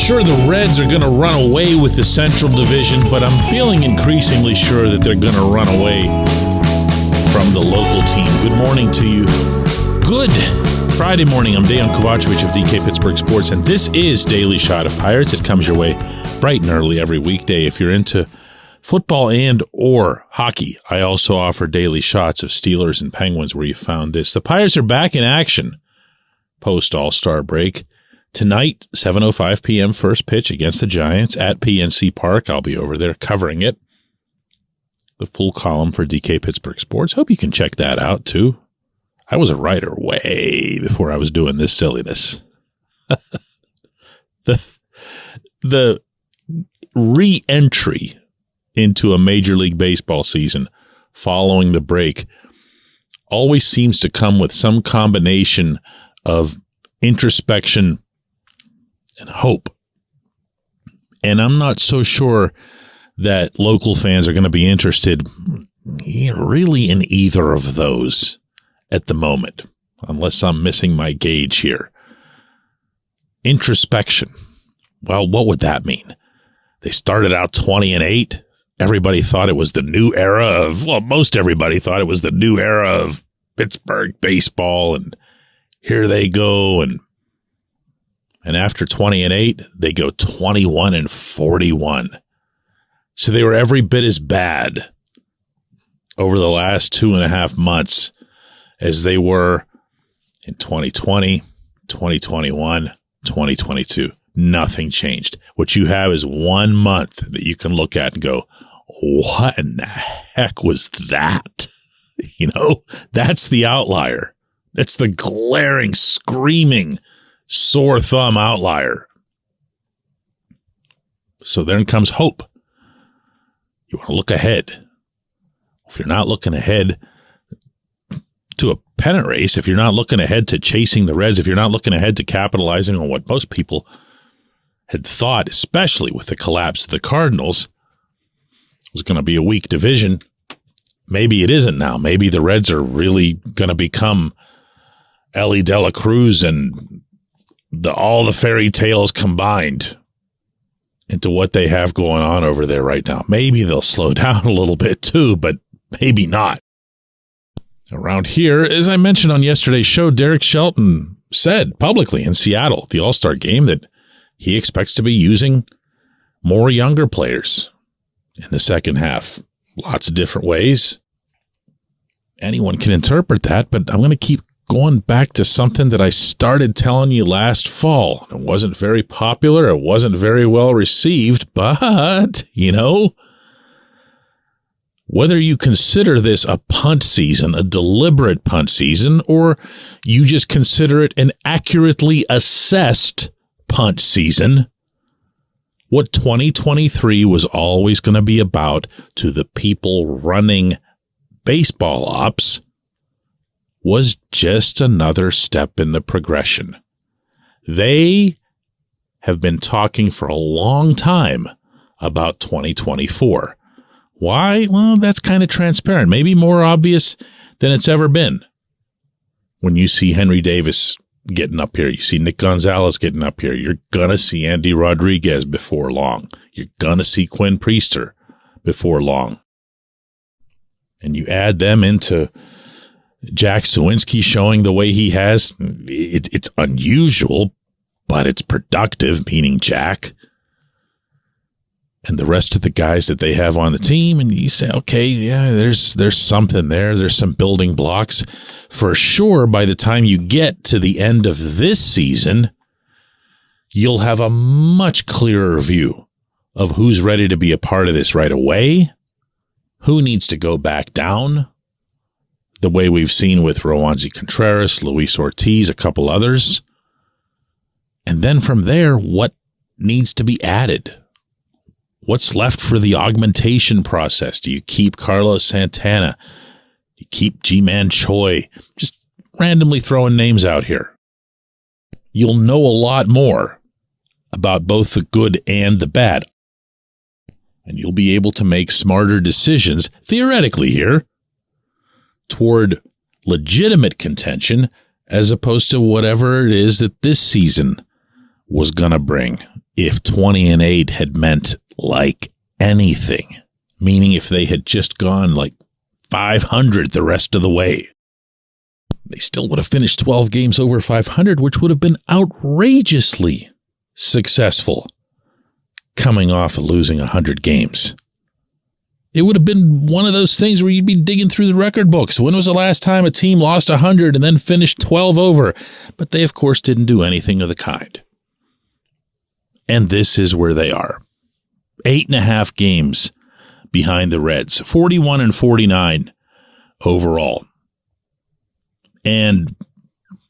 sure the Reds are going to run away with the Central Division, but I'm feeling increasingly sure that they're going to run away from the local team. Good morning to you. Good Friday morning. I'm Dejan Kovacevic of DK Pittsburgh Sports, and this is Daily Shot of Pirates. It comes your way bright and early every weekday. If you're into football and or hockey, I also offer daily shots of Steelers and Penguins where you found this. The Pirates are back in action post All-Star break. Tonight, 7:05 p.m. first pitch against the Giants at PNC Park. I'll be over there covering it. The full column for DK Pittsburgh Sports. Hope you can check that out, too. I was a writer way before I was doing this silliness. The re-entry into a Major League Baseball season following the break always seems to come with some combination of introspection and hope. And I'm not so sure that local fans are going to be interested really in either of those at the moment, unless I'm missing my gauge here. Introspection. Well, what would that mean? They started out 20-8. Everybody thought it was the new era most everybody thought it was the new era of Pittsburgh baseball, and here they go, and after 20-8, they go 21-41. So they were every bit as bad over the last 2.5 months as they were in 2020, 2021, 2022. Nothing changed. What you have is 1 month that you can look at and go, what in the heck was that? That's the outlier. That's the glaring, screaming, sore thumb outlier. So then comes hope. You want to look ahead. If you're not looking ahead to a pennant race, if you're not looking ahead to chasing the Reds, if you're not looking ahead to capitalizing on what most people had thought, especially with the collapse of the Cardinals, was going to be a weak division. Maybe it isn't now. Maybe the Reds are really going to become Ellie De La Cruz and all the fairy tales combined into what they have going on over there right now. Maybe they'll slow down a little bit too, but maybe not. Around here, as I mentioned on yesterday's show, Derek Shelton said publicly in Seattle at the All-Star game that he expects to be using more younger players in the second half. Lots of different ways. Anyone can interpret that, but I'm going to keep going back to something that I started telling you last fall. It wasn't very popular. It wasn't very well received, but, whether you consider this a punt season, a deliberate punt season, or you just consider it an accurately assessed punt season, what 2023 was always going to be about to the people running baseball ops was just another step in the progression. They have been talking for a long time about 2024. Why? Well, that's kind of transparent, maybe more obvious than it's ever been. When you see Henry Davis getting up here, you see Nick Gonzalez getting up here, you're going to see Andy Rodriguez before long. You're going to see Quinn Priester before long. And you add them into Jack Sawinski showing the way he has. It's unusual, but it's productive, meaning Jack. And the rest of the guys that they have on the team, and you say, okay, yeah, there's something there. There's some building blocks. For sure, by the time you get to the end of this season, you'll have a much clearer view of who's ready to be a part of this right away, who needs to go back down, the way we've seen with Roansy Contreras, Luis Ortiz, a couple others. And then from there, what needs to be added? What's left for the augmentation process? Do you keep Carlos Santana? Do you keep G-Man Choi? Just randomly throwing names out here. You'll know a lot more about both the good and the bad. And you'll be able to make smarter decisions, theoretically here, toward legitimate contention as opposed to whatever it is that this season was going to bring. if 20-8 had meant like anything, meaning if they had just gone like 500 the rest of the way. They still would have finished 12 games over 500, which would have been outrageously successful coming off of losing 100 games. It would have been one of those things where you'd be digging through the record books. When was the last time a team lost 100 and then finished 12 over? But they, of course, didn't do anything of the kind. And this is where they are. 8.5 games behind the Reds. 41-49 overall. And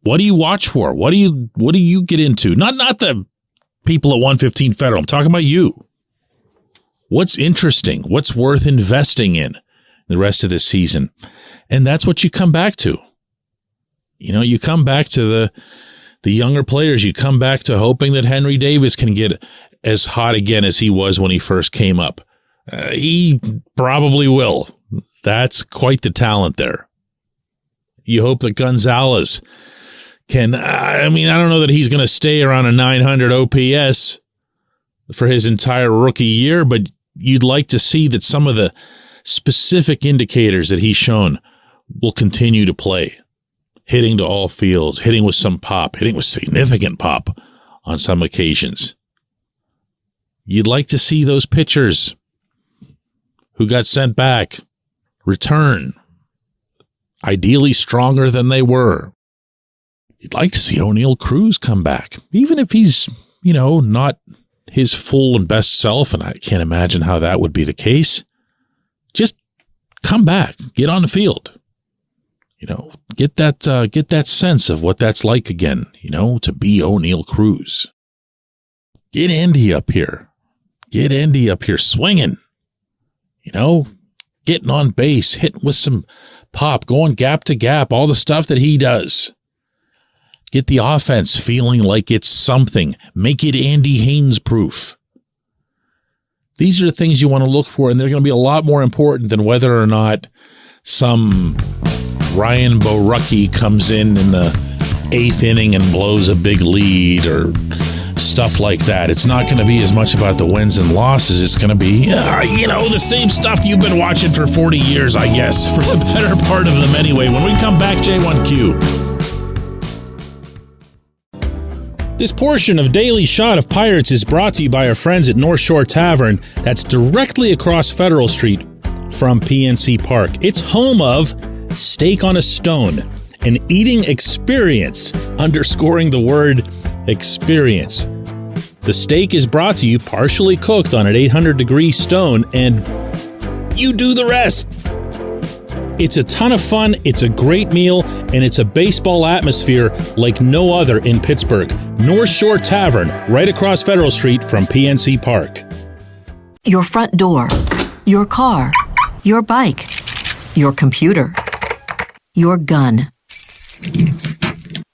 what do you watch for? What do you get into? Not the people at 115 Federal. I'm talking about you. What's interesting? What's worth investing in the rest of this season? And that's what you come back to. You know, you come back to the younger players. You come back to hoping that Henry Davis can get as hot again as he was when he first came up. He probably will. That's quite the talent there. You hope that Gonzalez can, I don't know that he's going to stay around a 900 OPS for his entire rookie year, but you'd like to see that some of the specific indicators that he's shown will continue to play. Hitting to all fields, hitting with some pop, hitting with significant pop on some occasions. You'd like to see those pitchers who got sent back return, ideally stronger than they were. You'd like to see O'Neal Cruz come back, even if he's, not his full and best self, and I can't imagine how that would be the case. Just come back, get on the field. Get that sense of what that's like again, to be O'Neal Cruz. Get Andy up here. Get Andy up here swinging. Getting on base, hitting with some pop, going gap to gap, all the stuff that he does. Get the offense feeling like it's something. Make it Andy Haynes proof. These are the things you want to look for, and they're going to be a lot more important than whether or not some Ryan Borucki comes in the 8th inning and blows a big lead or stuff like that. It's not going to be as much about the wins and losses. It's going to be, the same stuff you've been watching for 40 years, I guess, for the better part of them anyway. When we come back, J1Q. This portion of Daily Shot of Pirates is brought to you by our friends at North Shore Tavern. That's directly across Federal Street from PNC Park. It's home of Steak on a Stone, an eating experience, underscoring the word experience. The steak is brought to you partially cooked on an 800-degree stone, and you do the rest. It's a ton of fun, it's a great meal, and it's a baseball atmosphere like no other in Pittsburgh. North Shore Tavern, right across Federal Street from PNC Park. Your front door, your car, your bike, your computer, your gun.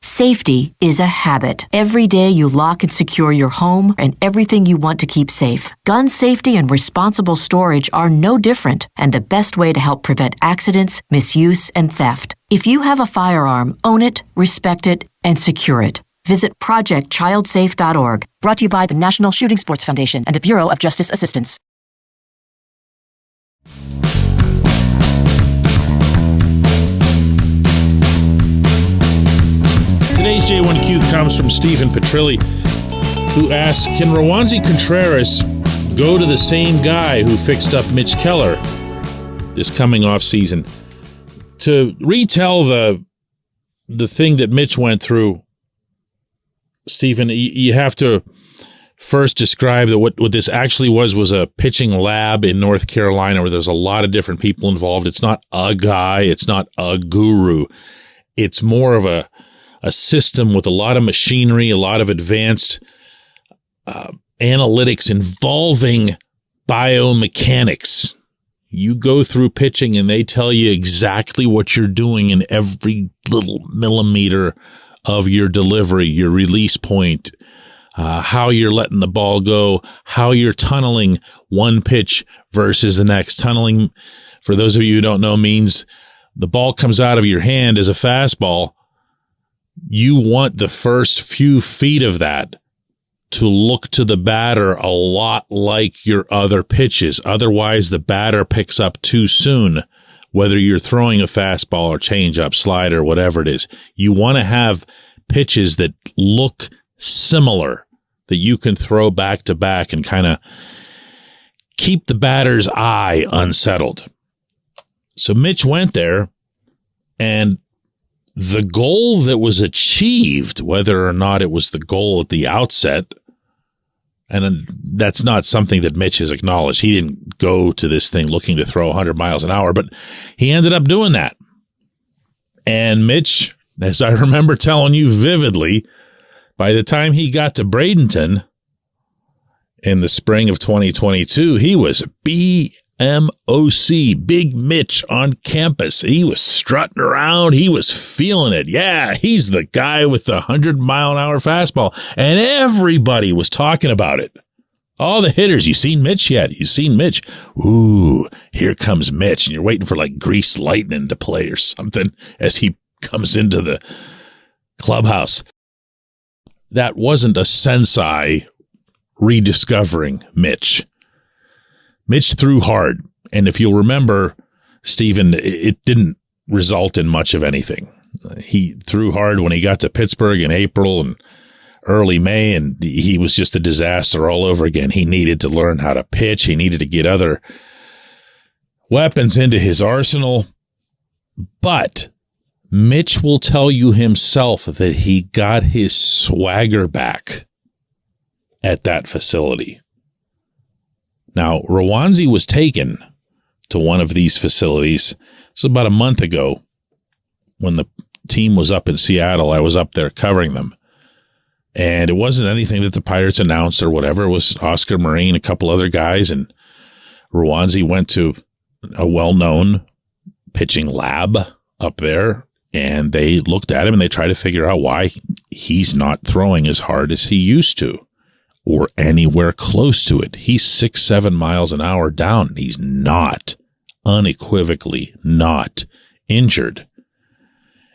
Safety is a habit. Every day you lock and secure your home and everything you want to keep safe. Gun safety and responsible storage are no different, and the best way to help prevent accidents, misuse, and theft. If you have a firearm, own it, respect it, and secure it. Visit ProjectChildSafe.org. Brought to you by the National Shooting Sports Foundation and the Bureau of Justice Assistance. Today's J1Q comes from Stephen Petrilli, who asks, can Rowanzi Contreras go to the same guy who fixed up Mitch Keller this coming off season? To retell the thing that Mitch went through, Stephen, you have to first describe that what this actually was a pitching lab in North Carolina where there's a lot of different people involved. It's not a guy. It's not a guru. It's more of a system with a lot of machinery, a lot of advanced analytics involving biomechanics. You go through pitching and they tell you exactly what you're doing in every little millimeter of your delivery, your release point, how you're letting the ball go, how you're tunneling one pitch versus the next. Tunneling, for those of you who don't know, means the ball comes out of your hand as a fastball. You want the first few feet of that to look to the batter a lot like your other pitches. Otherwise, the batter picks up too soon, whether you're throwing a fastball or changeup, slider, whatever it is. You want to have pitches that look similar, that you can throw back to back and kind of keep the batter's eye unsettled. So Mitch went there, and the goal that was achieved, whether or not it was the goal at the outset, and that's not something that Mitch has acknowledged. He didn't go to this thing looking to throw 100 miles an hour, but he ended up doing that. And Mitch, as I remember telling you vividly, by the time he got to Bradenton in the spring of 2022, he was BMOC, Big Mitch on campus. He was strutting around. He was feeling it. Yeah, he's the guy with the 100-mile-an-hour fastball. And everybody was talking about it. All the hitters, you seen Mitch yet? You seen Mitch? Ooh, here comes Mitch. And you're waiting for like Grease Lightning to play or something as he comes into the clubhouse. That wasn't a sensei rediscovering Mitch. Mitch threw hard, and if you'll remember, Stephen, it didn't result in much of anything. He threw hard when he got to Pittsburgh in April and early May, and he was just a disaster all over again. He needed to learn how to pitch. He needed to get other weapons into his arsenal. But Mitch will tell you himself that he got his swagger back at that facility. Now, Rawanzi was taken to one of these facilities. This was about a month ago when the team was up in Seattle. I was up there covering them. And it wasn't anything that the Pirates announced or whatever. It was Oscar Marine, a couple other guys, and Rawanzi went to a well-known pitching lab up there. And they looked at him and they tried to figure out why he's not throwing as hard as he used to or anywhere close to it. He's 6-7 miles an hour down. He's not, unequivocally not injured.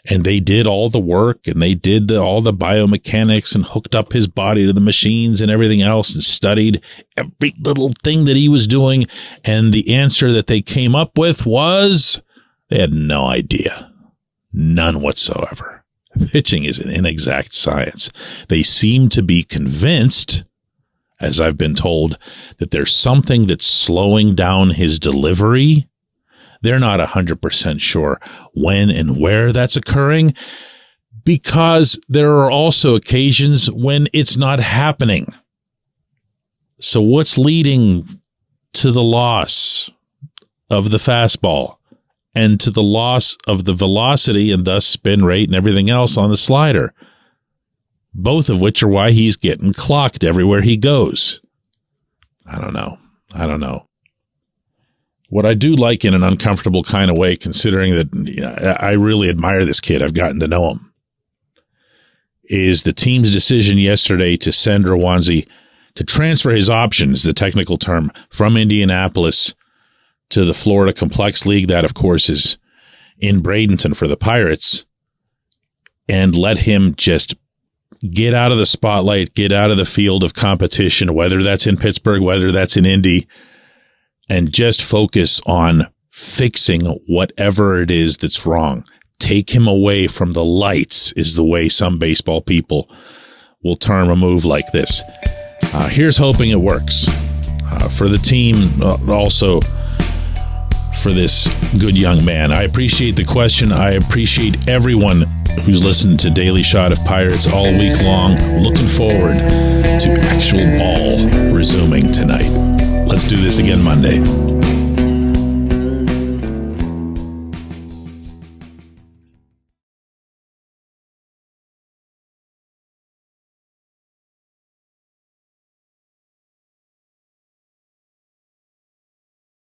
And they did all the work and they did all the biomechanics and hooked up his body to the machines and everything else and studied every little thing that he was doing. And the answer that they came up with was they had no idea. None whatsoever. Pitching is an inexact science. They seem to be convinced, as I've been told, that there's something that's slowing down his delivery. They're not 100% sure when and where that's occurring, because there are also occasions when it's not happening. So what's leading to the loss of the fastball and to the loss of the velocity and thus spin rate and everything else on the slider? Both of which are why he's getting clocked everywhere he goes. I don't know. What I do like in an uncomfortable kind of way, considering that I really admire this kid, I've gotten to know him, is the team's decision yesterday to send Rawanzi to transfer his options, the technical term, from Indianapolis to the Florida Complex League. That, of course, is in Bradenton for the Pirates, and let him just get out of the spotlight, get out of the field of competition, whether that's in Pittsburgh, whether that's in Indy, and just focus on fixing whatever it is that's wrong. Take him away from the lights is the way some baseball people will term a move like this. Here's hoping it works for the team, also for this good young man. I appreciate the question. I appreciate everyone who's listened to Daily Shot of Pirates all week long. Looking forward to actual ball resuming tonight. Let's do this again Monday.